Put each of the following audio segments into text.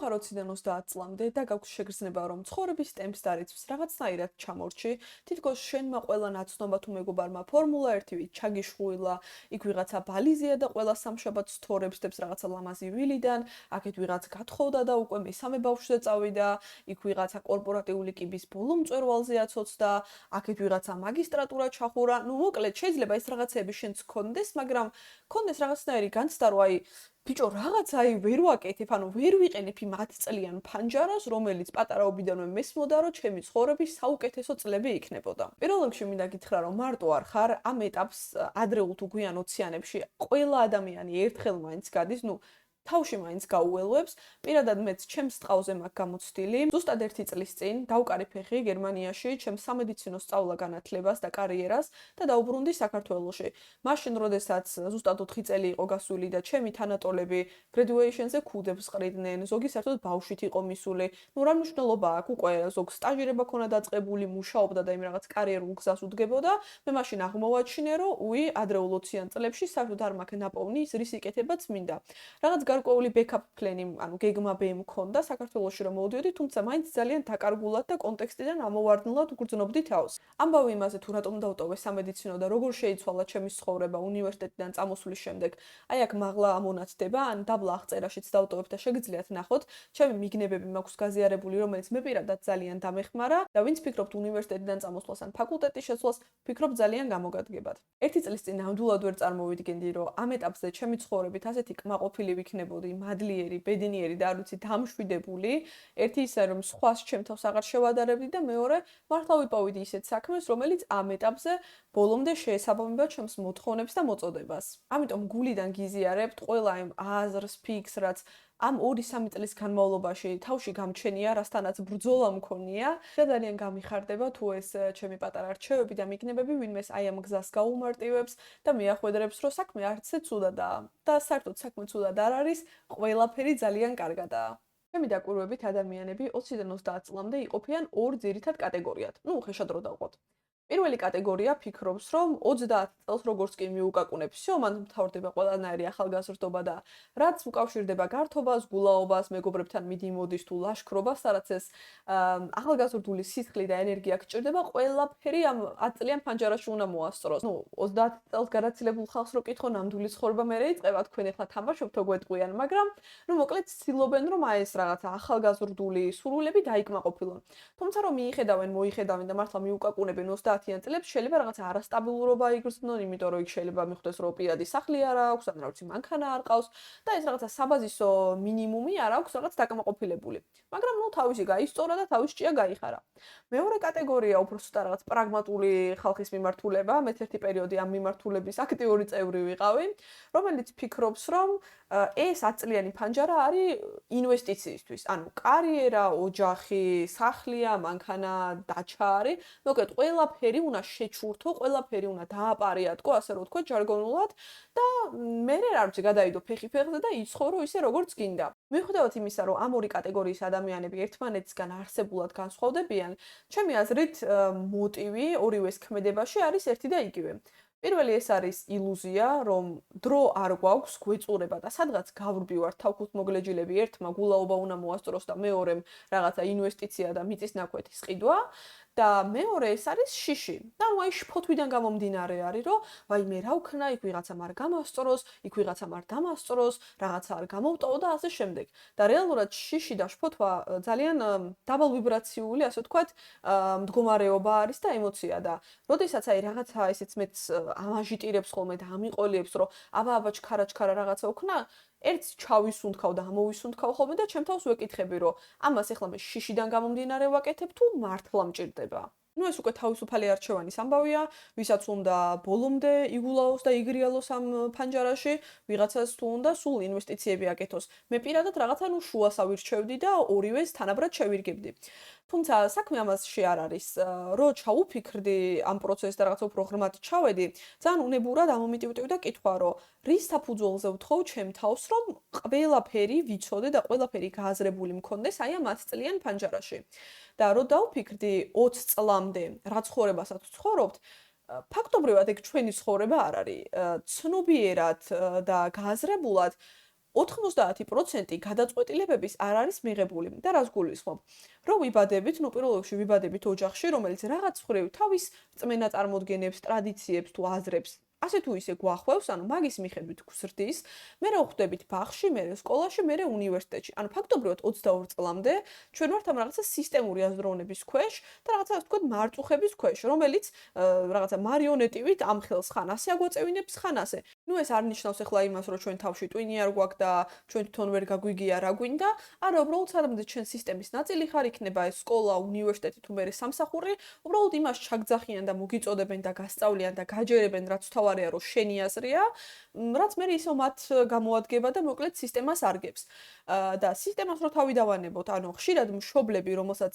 ხარ 20-დან 30 წლამდე და გაქვს შეგრძნება რომ ცხოვრების ტემპს დარიცვს რაღაცნაირად ჩამორჩი, თითქოს შენმა ყველა ნაცნობა თუ მეგობარმა ფორმულა 1-ვით ჩაგიშხუილა, იქ ვიღაცა ბალიზია და ყველა სამშაბათს თორებს დებს რაღაცა ლამაზი ვილიდან, აქეთ ვიღაც გათხოვდა და უკვე მესამე ბავშვზე წავიდა, იქ ვიღაცა კორპორატიული კიბის ბოლო მწვერვალზე აცოცდა, აქეთ ვიღაცა მაგისტრატურა ჩახურა, ну მოკლედ შეიძლება ეს რაღაცები შენც გქონდეს, მაგრამ გქონდეს რაღაცნაირი განცდა რომ აი ბიჭო რაღაცა აი ვერ ვაკეთებ, ანუ ვერ ვიყენებ იმ 10 წლიან ფანჯარას, რომელიც პატარაობიდანვე მესმოდა, რომ ჩემი ცხოვრების საუკეთესო წლები იქნებოდა. პირველ რიგში მინდა გითხრა, რომ მარტო არ ხარ ამ ეტაპს ადრეულ თუ გვიან 20-იანებში ყველა ადამიანი ერთხელ მაინც გადის, ну თავში მაინც გაუელვებს. პირადად მეც ჩემს ტყავზე მაქვს გამოცდილი. ზუსტად 1 წლის წინ დავკარი ფეხი გერმანიაში, ჩემს სამედიცინო სწავლა-განათლებას და კარიერას და დაუბრუნდი საქართველოში. მაშინ, როდესაც ზუსტად 4 წელი იყო გასული და ჩემი თანატოლები graduation-ზე ქუდებს ყრიდნენ, ზოგი საერთოდ ბავშვით იყო მისული. ну რა მნიშვნელობა აქვს, უკვე ზოგს სტაჟირება ქონა დაწყებული, მუშაობდა და იმ რაღაც კარიერულ გზას უდგებოდა. მე მაშინ აღმოვაჩინე, რომ უი, ადრეულ 20-იან წლებში საერთოდ არ მაქვს ნაპოვნი ის რის იკეთებაც მინდა. რაღაც გარკვეული backup plan-ი, ანუ გეგმა B მქონდა საქართველოში რომ მოვდიოდი, თუმცა მაინც ძალიან დაკარგულად და კონტექსტიდან ამოვარდნილად ვგრძნობდი თავს. ამბავი იმაზე თუ რატომ დავტოვე სამედიცინო და როგორ შეიცვალა ჩემი ცხოვრება უნივერსიტეტიდან წამოსვლის შემდეგ, აი აქ მაღლა ამონათდება, ან დაბლა აღწერაშიც დავტოვებ და შეგიძლიათ ნახოთ, ჩემი მიგნებები მაქვს გაზიარებული, რომელიც მე პირადად ძალიან დამეხმარა და ვინც ფიქრობთ უნივერსიტეტიდან წამოსვლას ან ფაკულტეტის შეცვლას, ფიქრობ ძალიან გამოგადგებად. 1 წლის წინ ნამდვილად ვერ წარმოვიდგენდი, რომ ამ ეტაპზე ჩემი ცხოვრებით ასეთი კმაყოფილი ვიქნებოდი, მადლიერი, ბედნიერი და არ ვიცი დამშვიდებული. ერთი ისე რომ სხვას ჩემ თავს აღარ შევადარებდი და მეორე მართლა ვიპოვიდი ისეთ საქმეს, რომელიც ამ ეტაპზე ბოლომდე შეესაბამება ჩემს მოთხოვნებს და მოწოდებას. ამიტომ გულიდან გიზიარებთ ყველა იმ აზრს, ფიქს, რაც ამ 2-3 წლის განმავლობაში თავში გამჩენია, რასთანაც ბრძოლა მქონია და ძალიან გამიხარდება თუ ეს ჩემი პატარა რჩევები და მიგნებები ვინმეს აი ამ გზას გაუმარტივებს და მიახვედრებს, რომ საქმე არცე ცუდადაა და საერთოდ საქმე ცუდად არ არის, ყველაფერი ძალიან კარგადაა. ჩემი დაკვირვებით ადამიანები 20-დან 30 წლამდე იყოფიან ორ ძირითად კატეგორიად. ну ხეშად რო დავყოთ. პირველი კატეგორია ფიქრობს, რომ 30 წელს როგორც კი მიუკაკუნებს, всё, მან მთავრდება ყველანაირი ახალგაზრდობა და რაც უკავშირდება გართობას, გულაობას, მეგობრებთან მიდი-მოდის თუ ლაშქრობას, სადაც ეს ახალგაზრდული სისხლი და ენერგია გჭირდება, ყველაფერი ამ 10 წლიან ფანჯარაში უნდა მოასწროს. ну 30 წელს გადაცილებულ ხალხს რო კითხო, ნამდვილი ცხოვრება მერე იწყება, თქვენ ახლა თამაშობთ თუ გვეტყვიან, მაგრამ ну მოკლედ ცდილობენ რომ აი ეს რაღაცა ახალგაზრდული სურვილები დაიკმაყოფილონ. თუმცა რომ მოიხედავენ და მართლა მიუკაკუნებენ 30-იან წლებს, შეიძლება რაღაცა არასტაბილურობა იგრძნონ, იმიტომ რომ იქ შეიძლება მიხვდეს რომ პირადი სახლი არ აქვს, ან რა ვიცი, მანქანა არ ყავს და ეს რაღაცა საბაზისო მინიმუმი არ აქვს რაღაც დაკმაყოფილებული. მაგრამ ну თავისი გაისწორა და თავის ჭია გაიხარა. მეორე კატეგორია უფრო ცოტა რაღაც პრაგმატული ხალხის მიმართულება, მეც ერთი პერიოდი ამ მიმართულების აქტიური წევრი ვიყავი, რომელიც ფიქრობს, რომ ეს 10 წლიანი ფანჯარა არის ინვესტიციისთვის. ანუ კარიერა, ოჯახი, სახლია, მანქანა, დაჩა არის. მოკლედ ყველაფერი უნდა შეჩურთო, ყველაფერი უნდა დააპარიატკო, ასე რომ ვთქვათ, ჟარგონულად და მე რა ვიცი, გადაიდო ფეხი ფეხზე და იცხოვრო ისე როგორც გინდა. მიუხედავად იმისა, რომ ამ ორი კატეგორიის ადამიანები ერთმანეთისგან არსებულად განსხვავდებიან, ჩემი აზრით მოტივი ორივეს ქმედებაში არის ერთი და იგივე. პირველი ეს არის ილუზია, რომ დრო არ გვაქვს, გვეწურება და სადღაც გავრბივართ თავქუთმოგლეჯილები, ერთმა გულაობა უნდა მოასწროს და მეორემ რაღაცა ინვესტიცია და მიწის ნაკვეთის ყიდვა. და მეორე ეს არის შიში. და ნუ აი შფოთვიდან გამომდინარე არის, რომ ვაი მე რა ვქნა, იქ ვიღაცამ არ გამასწროს, იქ ვიღაცამ არ დამასწროს, რაღაცა არ გამოვტოვო და ასე შემდეგ. და რეალურად შიში და შფოთვა ძალიან დაბალვიბრაციული, ასე ვთქვათ, მდგომარეობა არის და ემოცია და როდესაც აი რაღაცა ესეც მეც ამაჟიტირებს ხოლმე და ამიყოლიებს, რომ აბა ჩქარა რაღაცა ვქნა, ერთს ჩავისუნთქავ და ამოვისუნთქავ ხოლმე და ჩემ თავს ვეკითხები, რომ ამას ახლა მე შიშიდან გამომდინარე ვაკეთებ თუ მართლა მჭირდება. ну ეს უკვე თავისუფალი არჩევანის ამბავია, ვისაც უნდა ბოლომდე იგულაოს და იგრიალოს ამ ფანჯარაში, ვიღაცას თუ უნდა სულ ინვესტიციები აკეთოს. მე პირადად რაღაცა ნუ შუას ავირჩევდი და ორივეს თანაბრად შევირგებდი. თუმცა საქმე ამასში არ არის, რომ ჩაუფიქრდი ამ პროცესს და რაღაცა უფრო ღრმად ჩავედი, ძალიან უნებურად ამომიტივტივდა კითხვა, რომ რის საფუძველზე ვთხოვ ჩემ თავს, რომ ყველაფერი ვიცოდე და ყველაფერი გააზრებული მქონდეს აი ამ 10 წლიან ფანჯარაში. და რომ დავფიქრდი 20 წლამდე, რა ცხოვრებასაც ვცხოვრობთ, ფაქტობრივად ეგ ჩვენი ცხოვრება არ არის. ცნობიერად და გააზრებულად 90% გადაწყვეტილებების არ არის მიღებული და რას გულისხმობ? რომ ვიბადებით, პირველ რიგში ვიბადებით ოჯახში, რომელიც რაღაც მხრივ თავის რწმენა წარმოდგენებს, ტრადიციებს თუ აზრებს ასე თუ ისე გვახვევს, ანუ მაგის მიხედვით გვზრდის, მე რა ვხვდებით ბაღში, მე სკოლაში, მე უნივერსიტეტში. ანუ ფაქტობრივად 22 წლამდე ჩვენ ვართ ამ რაღაცა სისტემური აზროვნების ქვეშ და რაღაცა ასე ვთქვათ მარწუხების ქვეშ, რომელიც რაღაცა მარიონეტივით ამ ხელს ხან ასე აგვაწევინებს, ხან ასე. ნუ ეს არ ნიშნავს ახლა იმას, რომ ჩვენ თავში ტვინი არ გვაქვს და ჩვენ თვითონ ვერ გაგვიგია რა გვინდა, არა, უბრალოდ სანამდე ჩვენ სისტემის ნაწილი ხარ, იქნება ეს სკოლა, უნივერსიტეტი თუ მე სამსახური, უბრალოდ იმას ჩაგძახიან და მოგიწოდებენ და გასწავლიან და გაჯერებენ, რაც თავარია, რომ შენი აზრია, რაც მე ისო მათ გამოადგება და მოკლედ სისტემას არგებს. და სისტემას რო თავი დავანებოთ, ანუ ხშირად მშობლები, რომელსაც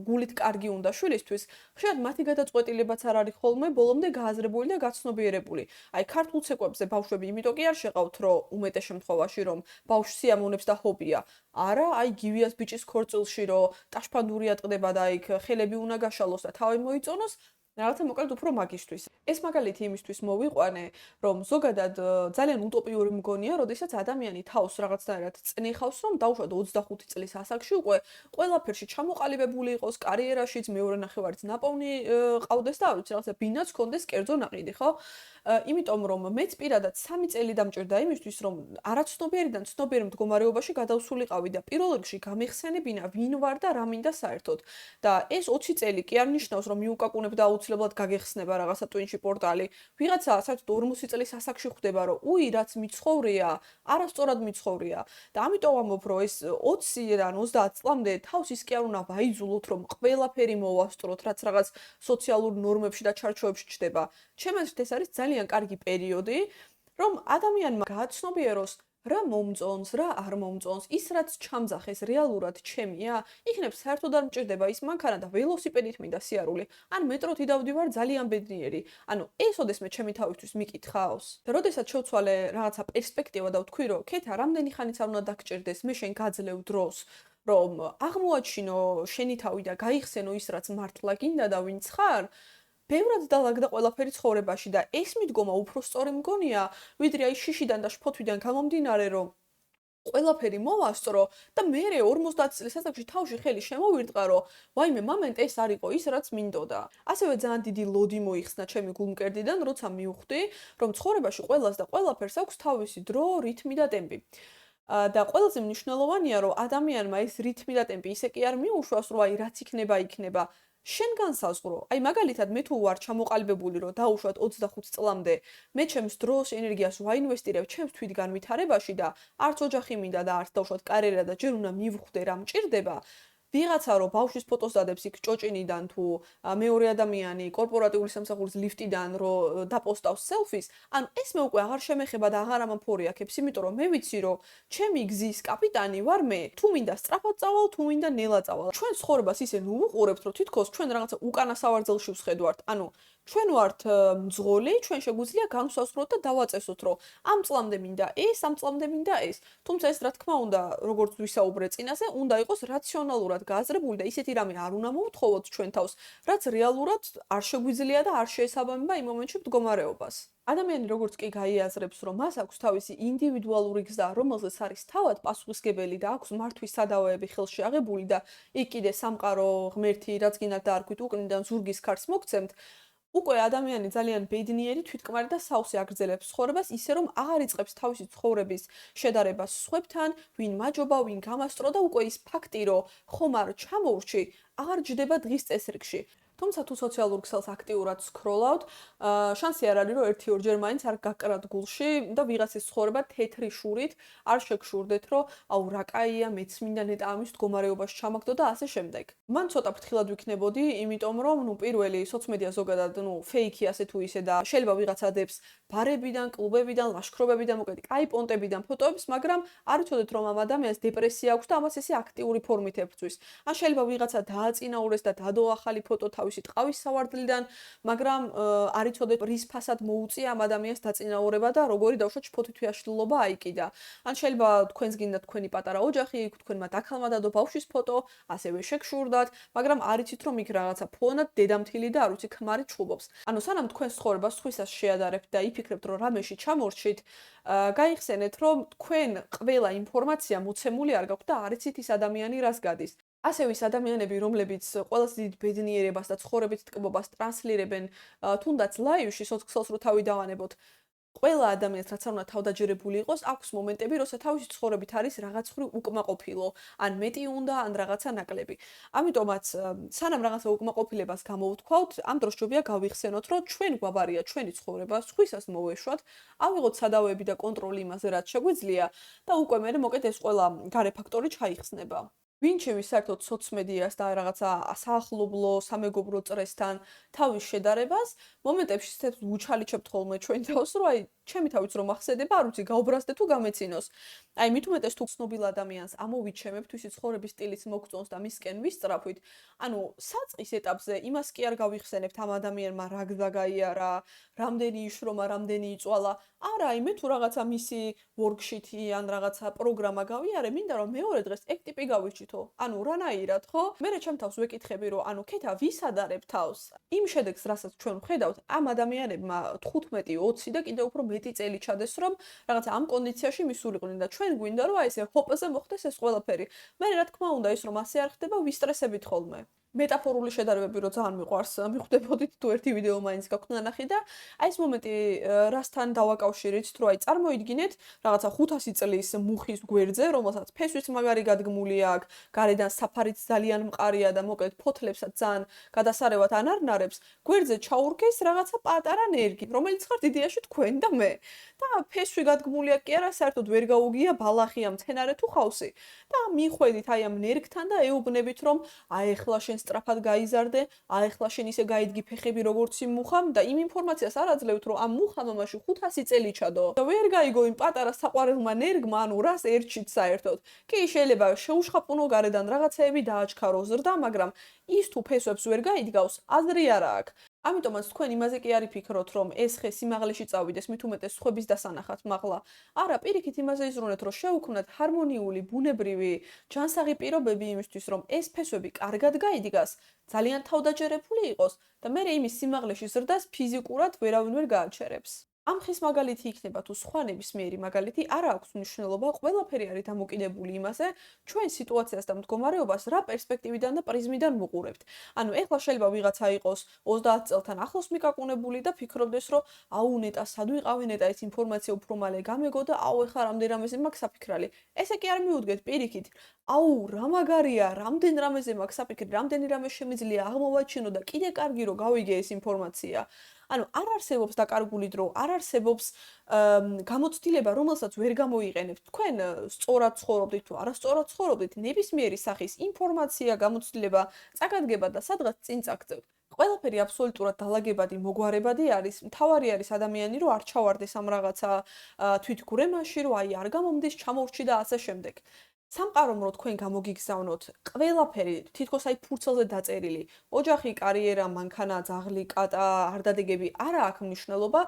გულით კარგი უნდა შვილისთვის, ხშირად მათი გადაწყვეტილებაც არ არის ხოლმე ბოლომდე გააზრებული და გაცნობიერებული. აი, ქართულ ცეკვებზე ბავშვები იმიტომ კი არ შეყავთ, რომ უმეტეს შემთხვევაში რომ ბავშვს სიამოვნებს და ჰობია. არა, აი გივიას ბიჭის ქორწილში რომ ტაშფანდური ატყდება და იქ ხელები უნდა გაშალოს და თავი მოიწონოს, რაღაცა მოკლედ უფრო მაგისთვის. ეს მაგალითი იმისთვის მოვიყვანე, რომ ზოგადად ძალიან утоპიური მგონია, როდესაც ადამიანი თავს რაღაცნაირად წნიხავს, რომ დაუშვათ 25 წლის ასაკში უკვე ყველაფერში ჩამოყალიბებული იყოს, კარიერაშიც, მეორე ნახევარიც ნაპოვნი ყავდეს და არც რაღაცა ბინაც ქონდეს კერძო ნაყიდი, ხო? იმიტომ რომ მეც პირადად 3 წელი დამჭირდა იმისთვის, რომ არაცნობიერიდან ცნობიერ მდგომარეობაში გადავსულიყავი და პირველ რიგში გამეხსენებინა ვინ ვარ და რა მინდა საერთოდ. და ეს 20 წელი კი არ ნიშნავს, რომ მიუკაკუნებ და აუცილებლად გაგეხსნება რაღაცა ტვინში პორტალი. ვიღაცა საერთოდ 40 წლის ასაკში ხვდება, რომ უი, რაც მიცხოვრია, არასწორად მიცხოვრია. და ამიტომ ვამბობ, რომ ეს 20-დან 30 წლამდე თავს ის კი არ უნდა ვაიძულოთ, რომ ყველაფერი მოვასწროთ, რაც რაღაც სოციალურ ნორმებში და ჩარჩოებში ჩდება. ჩემთვის ეს არის ძალიან კარგი პერიოდი, რომ ადამიანმა გააცნობიეროს რა მომწონს, რა არ მომწონს, ის რაც ჩამძახეს რეალურად ჩემია, იქნებ საერთოდ არ მჭირდება ის მანქანა და ველოსიპედით მინდა სიარული, ან მეტროთი დავდივარ ძალიან ბედნიერი. ანუ ეს ოდესმე ჩემი თავისთვის მიკითხავს. და როდესაც შევცვალე რაღაცა პერსპექტივა და ვთქვი, რომ ქეთა რამდენი ხანიც არ უნდა დაგჭირდეს, მე შენ გაძლევ დროს, რომ აღმოაჩინო შენი თავი და გაიხსენო ის რაც მართლა გინდა და ვინც ხარ, ბევრად დალაგდა ყველაფერი ცხოვრებაში და ეს მიდგომა უფრო სწორი მგონია, ვიდრე აი შიშიდან და შფოთვიდან გამომდინარე, რომ ყველაფერი მოვასწრო და მე 50 წლის ასაკში თავში ხელი შემოვირტყა, რომ ვაიმე მომენტ ეს არ იყო ის, რაც მინდოდა. ასევე ძალიან დიდი ლოდი მოიხსნა ჩემი გულმკერდიდან, როცა მივხვდი, რომ ცხოვრებაში ყველას და ყველაფერს აქვს თავისი დრო, რითმი და ტემპი. და ყველაზე მნიშვნელოვანია, რომ ადამიანმა ეს რითმი და ტემპი ისე კი არ მიუშვას, რომ აი რაც იქნება, იქნება. შენ განსაზღვრო. აი მაგალითად მე თუ ვარ ჩამოყალიბებული, რომ დაუშვათ 25 წლამდე, მე ჩემს დროს, ენერგიას ვაინვესტირებ ჩემს თვითგანვითარებაში და არც ოჯახი მინდა და არც დაუშვათ კარიერა და ჯერ უნდა მივხვდე რა მჭირდება. ვიღაცა რომ ბავშვის ფოტოს დადებს იქ ჭოჭინიდან თუ მეორე ადამიანი კორპორატიული სამსახურის ლიფტიდან რომ დაპოსტავს სელფის, ანუ ეს მე უკვე აღარ შემეხება და აღარ ამაფორი აქებს, იმიტომ რომ მე ვიცი რომ ჩემი გზის კაპიტანი ვარ მე. თუ მინდა სწრაფად წავალ, თუ მინდა ნელა წავალ. ჩვენ ცხოვრებას ისე ნუუყურებთ, რომ თითქოს ჩვენ რაღაცა უკანა სავარძელში ვხედავთ. ანუ ჩვენ ვართ მძღოლი, ჩვენ შეგვიძლია განვსაზღვროთ და დავაწესოთ, რომ ამ წლამდე მინდა ეს, ამ წლამდე მინდა ეს. თუმცა ეს რა თქმა უნდა, როგორც ვისაუბრეთ წინასე, უნდა იყოს რაციონალურად გააზრებული და ისეთი რამე არ უნდა მოვთხოვოთ ჩვენ თავს, რაც რეალურად არ შეგვიძლია და არ შეესაბამება იმ მომენტში მდგომარეობას. ადამიანი როგორც კი გაიაზრებს, რომ მას აქვს თავისი ინდივიდუალური გზა, რომელზეც არის თავად პასუხისგებელი და აქვს მართვის სადავეები ხელში აღებული და იქ კიდე სამყარო ღმერთი რაც გინდათ დაარქვით, უკნიდან ზურგის ქარს მოგცემთ, უკვე ადამიანი ძალიან ბედნიერი, თვითკმარი და სავსე აგრძელებს ცხოვრებას, ისე რომ აღარ იწყებს თავისი ცხოვრების შედარებას სხვებთან, ვინ მაჯობა, ვინ გამასწრო და უკვე ის ფაქტი, რომ ხომ არ ჩამოვრჩი, აღარ ჯდება დღის წესრიგში. თუმცა თუ სოციალურ ქსელს აქტიურად სკროლავთ, შანსი არ არის, რომ 1-2 მაინც არ გაკრათ გულში და ვიღაცის ცხოვრება თეთრი შურით არ შეგშურდეთ, რომ აუ რა კაია, მეც მინდა ნეტა ამის მდგომარეობაში ჩამაგდო და ასე შემდეგ. მან ცოტა ფრთხილად ვიქნებოდი, იმიტომ რომ პირველი სოციმედია ზოგადად, ფეიქი ასე თუ ისე და შეიძლება ვიღაცა დებს ბარებიდან, კლუბებიდან, ლაშქრობებიდან, მოკლედ კაი პონტებიდან ფოტოებს, მაგრამ არ იცოდეთ რომ ამ ადამიანს დეპრესია აქვს და ამას ესე აქტიური ფორმით ებრძვის. ან შეიძლება ვიღაცა დააწინაურეს და დადო ახალი ფოტო თავისი ტყავის სავარდლიდან, მაგრამ არ იცოდეთ რის ფასად მოუწია ამ ადამიანს დაწინაურება და როგორი დავუშვათ შფოთვითი აშლილობა აიკიდა. ან შეიძლება თქვენს გინდა თქვენი პატარა ოჯახი, თქვენმა დაქალმა დადო ბავშვის ფოტო, ასევე შეგშურდათ, მაგრამ არ იცით რომ იქ რაღაცა ფონად დედამთილი და არ ვიცი ქმარი ჩხუბობს. ანუ სანამ თქვენ ცხოვრებას სხვისას შეადარებთ და იფიქრებთ რომ რამეში ჩამორჩით, გაიხსენეთ რომ თქვენ ყველა ინფორმაცია მოცემული არ გაქვთ და არ იცით ის ადამიანი რას გადის. ასევე ის ადამიანები, რომლებიც ყველაზე დიდ ბედნიერებას და ცხოვრებით ტკბობას ტრანსლირებენ თუნდაც ლაივში, სოციალს რო თავი დავანებოთ, ყველა ადამიანს რაც არ უნდა თავდაჯერებული იყოს, აქვს მომენტები, როცა თავისი ცხოვრებით არის რაღაც ხრი უკმაყოფილო, ან მეტი უნდა, ან რაღაცა ნაკლები. ამიტომაც, სანამ რაღაცა უკმაყოფილებას გამოვთქვავთ, ამ დროს ჯობია გავიხსენოთ, რომ ჩვენ გვაბარია ჩვენი ცხოვრება, სხვისას მოვეშვათ, ავიღოთ სადავეები და კონტროლი იმაზე, რაც შეგვიძლია და უკვე მე მოკეთ ეს ყველა გარე ფაქტორი ჩაიხსნება. ვინ შევის საერთოდ სოციმედიას და რაღაცა საახლობლო, სამეგობრო წრესთან თავის შედარებას, მომენტებში ისეთ უჩალიჩებთ ხოლმე ჩვენ თავს, რომ აი, ჩემი თავიც რომ ახსედება, არ ვიცი, გაუბრაზდე თუ გამეცინოს. აი, მით უმეტეს თუ ცნობილ ადამიანს ამოვიჩემებთ, ვისი ცხოვრების სტილის მოგწონს და მისკენ ვისწრაფვით, ანუ საწყის ეტაპზე იმას კი არ გავიხსენებთ ამ ადამიანმა რა გზა გაიარა, რამდენი იშრომა, რამდენი იწვალა. არა, აი, მე თუ რაღაცა მისი worksheet-ი ან რაღაცა პროგრამა გავიარე, მინდა რომ მეორე დღეს ეგ ტიპი გავიჩითო. ანუ რანაირად, ხო? მერე ჩემ თავს ვეკითხები, რომ ანუ ქეთა ვის ადარებ თავს? იმ შედეგს, რასაც ჩვენ ვხედავთ, ამ ადამიანებმა 15, 20 და კიდევ უფრო მეტი წელი ჩადეს, რომ რაღაცა ამ კონდიციაში მისულიყვნენ და ჩვენ გვინდა რომ აი ესე ჰოპზე მოხდეს ეს ყველაფერი. მე რა თქმა უნდა ის რომ ასე არ ხდება, ვისტრესებით ხოლმე. მეტაფორული შედარებები რო ძალიან მიყვარს, მიხვდებოდით თუ ერთი ვიდეო მაინც გაქვთ ნანახი და აი ეს მომენტი რასთან დავაკავშირეთ, რომ აი წარმოიდგინეთ რაღაცა 500 წლის მუხის გვერდზე, რომელსაც ფესვიც მაგარი გადგმული აქვს, გარედან საფარიც ძალიან მყარია და მოკლედ ფოთლებსაც ძალიან გადასარევად ანარნარებს, გვერდზე ჩაურგეს რაღაცა პატარა ნერგი, რომელიც ხარ დიდიაში თქვენ და მე. და ფესვი გადგმულია კი არა, საერთოდ ვერ გაუგია ბალახი ამ მცენარე თუ ხავსი. და მიხვედით აი ამ ნერგთან და ეუბნებით რომ აი ეხლა შენ სწრაფად გაიზარდე, ეხლა შენ ისე გაიდგი ფეხები როგორც იმ მუხამ და იმ ინფორმაციას არ აძლევთ, რომ ამ მუხამ ამაში 500 წელი ჩადო. და ვერ გაიგო იმ პატარა საყვარელმა ნერგმა, ანუ რას ერჩით საერთოდ. კი, შეიძლება შეუშხაპუნო გარედან რაღაცეები დააჩქარო ზრდა, მაგრამ ის თუ ფესვებს ვერ გაიდგავს, აზრი არა აქვს. ამიტომაც თქვენ იმაზე კი არ იფიქროთ, რომ ეს ხე სიმაღლეში წავიდეს, მით უმეტეს სხვების დასანახად მაღლა. არა, პირიქით იმაზე იზრუნეთ, რომ შეუქმნათ ჰარმონიული, ბუნებრივი, ჯანსაღი პირობები იმისთვის, რომ ეს ფესვები კარგად გაიდგას, ძალიან თავდაჯერებული იყოს და მე იმის სიმაღლეში ზრდას ფიზიკურად ვერავინ ვერ გააჩერებს. ამ ხის მაგალითი იქნება თუ სხვა ნებისმიერი მაგალითი არ აქვს მნიშვნელობა, ყველაფერი არის დამოკიდებული იმაზე, ჩვენ სიტუაციას და მდგომარეობას რა პერსპექტივიდან და პრიზმიდან ვუყურებთ. ანუ ეხლა შეიძლება ვიღაცა იყოს 30 წელთან ახლოს მიკაკუნებული და ფიქრობდეს, რომ აუ ნეტა სად ვიყავი, ნეტა ეს ინფორმაცია უფრო მალე გამეგო და აუ ეხლა რამდენ რამეზე მაქვს საფიქრალი. ესე კი არ მიუდგეთ პირიქით. აუ რა მაგარია, რამდენ რამეზე მაქვს საფიქრი, რამდენი რამე შემიძლია აღმოვაჩინო და კიდე კარგი რომ გავიგე ეს ინფორმაცია. ანუ არ არსებობს დაკარგული დრო, არ არსებობს გამოცდილება, რომელსაც ვერ გამოიყენებთ. თქვენ სწორად ცხოვრობდით თუ არასწორად ცხოვრობდით, ნებისმიერი სახის ინფორმაცია, გამოცდილება წაგადგება და სადღაც წინ წაგწევთ. ყველაფერი აბსოლუტურად დალაგებადი, მოგვარებადი არის. მთავარი არის ადამიანი, რომ არ ჩავარდეს ამ რაღაცა თვითგვრემაში, რომ აი არ გამომდის, ჩამორჩი და ასე შემდეგ. სამყარომ რო თქვენ გამოგიგზავნოთ, ყველაფერი თითქოს აი ფურცელზე დაწერილი, ოჯახი, კარიერა, მანქანა, ძაღლი, კატა, არდადეგები არა აქვს მნიშვნელობა,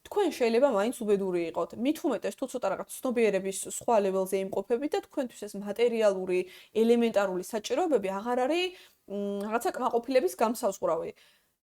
თქვენ შეიძლება მაინც უბედური იყოთ. მით უმეტეს თუ ცოტა რაღაც ცნობიერების სხვა ლეველზე იმყოფებით და თქვენთვის ეს მატერიალური, ელემენტარული საჭიროებები აღარ არის რაღაცა კმაყოფილების გამსაზღვრავი.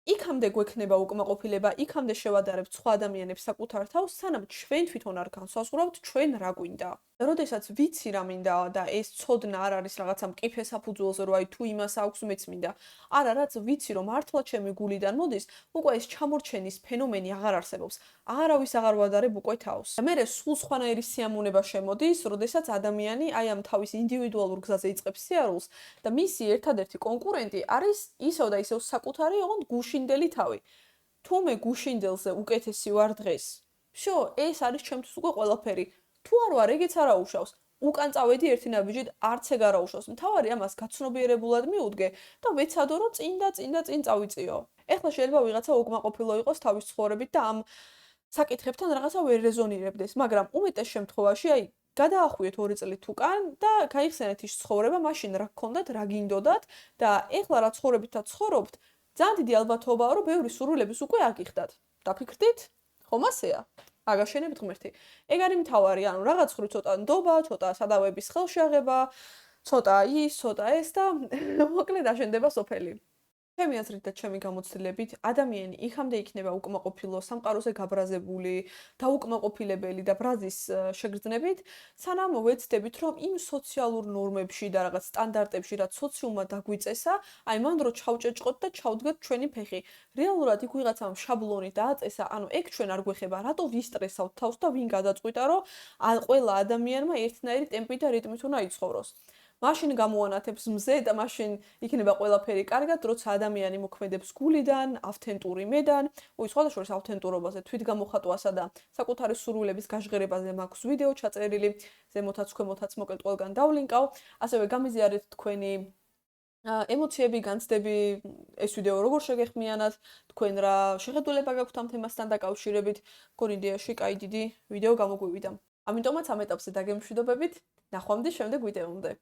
იქამდე გვექნება უკმაყოფილება, იქამდე შევადარებთ სხვა ადამიანებს საკუთარ თავს, სანამ ჩვენ თვითონ არ განსაზღვრავთ, ჩვენ რა გვინდა. როდესაც ვიცი რა მინდა და ეს ცოდნა არ არის რაღაცა მყიფე საფუძველზე, რომ აი თუ იმას აქვს მეც მინდა. არა, რაც ვიცი რომ მართლა ჩემი გულიდან მოდის, უკვე ეს ჩამორჩენის ფენომენი აღარ არსებობს. აღარავის აღარ ვადარებ უკვე თავს. და მერე სულ სხვანაირი სიამოვნება შემოდის, როდესაც ადამიანი აი ამ თავის ინდივიდუალურ გზაზე იწყებს სიარულს და მისი ერთადერთი კონკურენტი არის ისევ და ისევ საკუთარი ოღონდ გუშინდელი თავი. თუ მე გუშინდელზე უკეთესი ვარ დღეს, всё, ეს არის ჩემთვის უკვე ყველაფერი. თუ არ ვარ, ეგეც არ აუშავს. უკან წავედი ერთი ნაბიჯით, არც ეგ არ აუშავს. მთავარი ამას გაცნობიერებულად მიუდგე და ვეცადო, რომ წინ წავიწიო. ეხლა შეიძლება ვიღაცა უკმაყოფილო იყოს თავის ცხოვრებით და ამ საკითხებთან რაღაცა ვერ რეზონირებდეს, მაგრამ უმეტეს შემთხვევაში აი გადაახვიეთ 2 წლით უკან და გაიხსენეთ ის ცხოვრება, მაშინ რა გქონდათ, რა გინდოდათ და ეხლა რა ცხოვრებითაც ცხოვრობთ, ძალიან დიდი ალბათობაა, რომ ბევრი სურვილების უკვე აგიხდათ. დაფიქრდით? ხომ ასეა? აგაშენებთ ღმერთი. ეგ არის მთავარი, ანუ რაღაც ხრი ცოტა ნდობა, ცოტა სადავების ხელშეაღება, ცოტა ის, ცოტა ეს და მოკლედ აშენდება სოფელი. ჩემი აზრით და ჩემი გამოცდილებით, ადამიანი იქამდე იქნება უკმაყოფილო, სამყაროზე გაბრაზებული, დაუკმაყოფილებელი და ბრაზის შეგრძნებით, სანამ ვეცდებით, რომ იმ სოციალურ ნორმებში და რაღაც სტანდარტებში, რაც სოციუმმა დაგვიწესა, აი მანდ რო ჩავჭეჭყოთ და ჩავდგეთ ჩვენი ფეხი. რეალურად იქ ვიღაცამ შაბლონი დააწესა, ანუ ეგ ჩვენ არ გვეხება, რატო ვისტრესავთ თავს და ვინ გადაწყვიტა, რომ ყველა ადამიანმა ერთნაირი ტემპით და რიტმით უნდა იცხოვროს. მაშინ გამოანათებს მზე და მაშინ იქნება ყველაფერი კარგად, როცა ადამიანი მოქმედებს გულიდან, ავთენტური მედან, სხვადასხვა ავთენტურობაზე, თვითგამოხატვასა და საკუთარი სურვილების გაჟღერებაზე მაქვს ვიდეო ჩაწერილი, ზემოთაც ქვემოთაც მოკლედ ყველგან დავლინკავ, ასევე გამიზიარეთ თქვენი ემოციები, განცდები, ეს ვიდეო როგორ შეგეხმიანათ, თქვენ რა შეხედულება გაქვთ ამ თემასთან დაკავშირებით, მგონი იდეაში კაი დიდი ვიდეო გამოგვივიდა. ამიტომაც ამ ეტაპზე დაგემშვიდობებით, ნახვამდის შემდეგ ვიდეომდე.